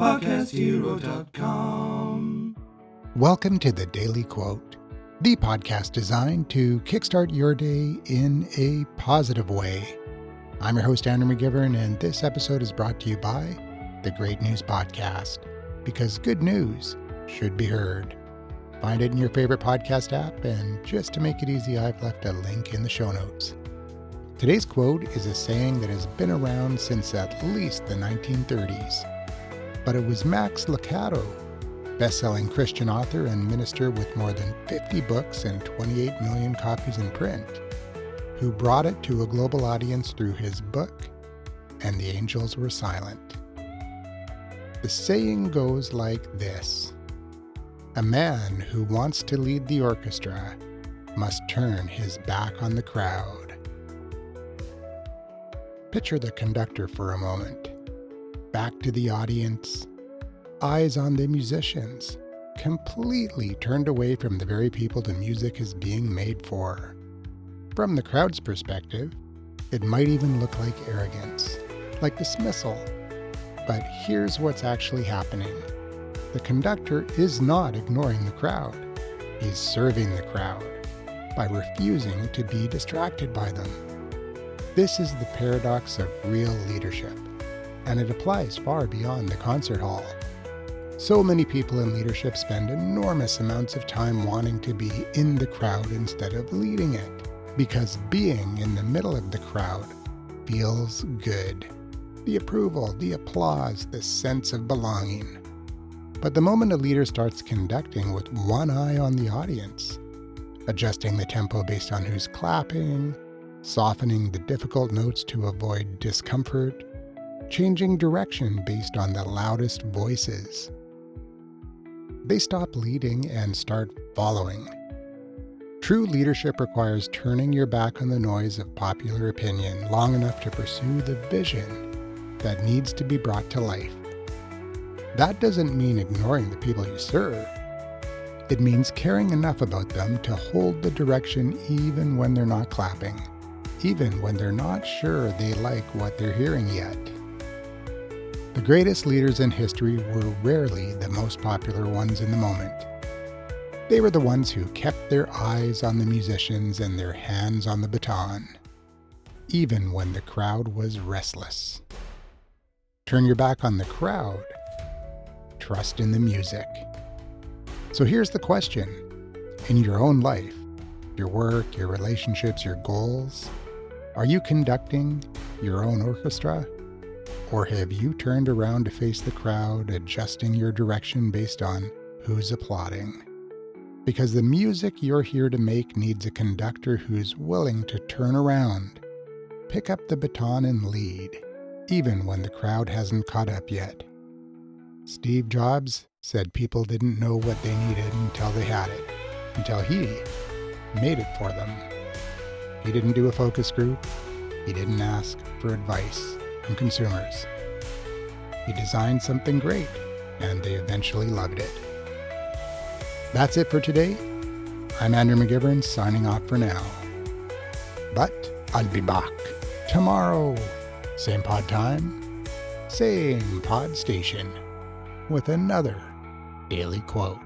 PodcastHero.com. Welcome to the Daily Quote, the podcast designed to kickstart your day in a positive way. I'm your host, Andrew McGivern, and this episode is brought to you by the Great News Podcast, because good news should be heard. Find it in your favorite podcast app, and just to make it easy, I've left a link in the show notes. Today's quote is a saying that has been around since at least the 1930s. But it was Max Lucado, best-selling Christian author and minister with more than 50 books and 28 million copies in print, who brought it to a global audience through his book, And the Angels Were Silent. The saying goes like this: a man who wants to lead the orchestra must turn his back on the crowd. Picture the conductor for a moment. Back to the audience, eyes on the musicians, completely turned away from the very people the music is being made for. From the crowd's perspective, it might even look like arrogance, like dismissal. But here's what's actually happening. The conductor is not ignoring the crowd. He's serving the crowd by refusing to be distracted by them. This is the paradox of real leadership, and it applies far beyond the concert hall. So many people in leadership spend enormous amounts of time wanting to be in the crowd instead of leading it, because being in the middle of the crowd feels good. The approval, the applause, the sense of belonging. But the moment a leader starts conducting with one eye on the audience, adjusting the tempo based on who's clapping, softening the difficult notes to avoid discomfort, changing direction based on the loudest voices, they stop leading and start following. True leadership requires turning your back on the noise of popular opinion long enough to pursue the vision that needs to be brought to life. That doesn't mean ignoring the people you serve. It means caring enough about them to hold the direction even when they're not clapping, even when they're not sure they like what they're hearing yet. The greatest leaders in history were rarely the most popular ones in the moment. They were the ones who kept their eyes on the musicians and their hands on the baton, even when the crowd was restless. Turn your back on the crowd. Trust in the music. So here's the question. In your own life, your work, your relationships, your goals, are you conducting your own orchestra? Or have you turned around to face the crowd, adjusting your direction based on who's applauding? Because the music you're here to make needs a conductor who's willing to turn around, pick up the baton and lead, even when the crowd hasn't caught up yet. Steve Jobs said people didn't know what they needed until they had it, until he made it for them. He didn't do a focus group. He didn't ask for advice from consumers. He designed something great, and they eventually loved it. That's it for today. I'm Andrew McGivern, signing off for now. But I'll be back tomorrow. Same pod time, same pod station, with another daily quote.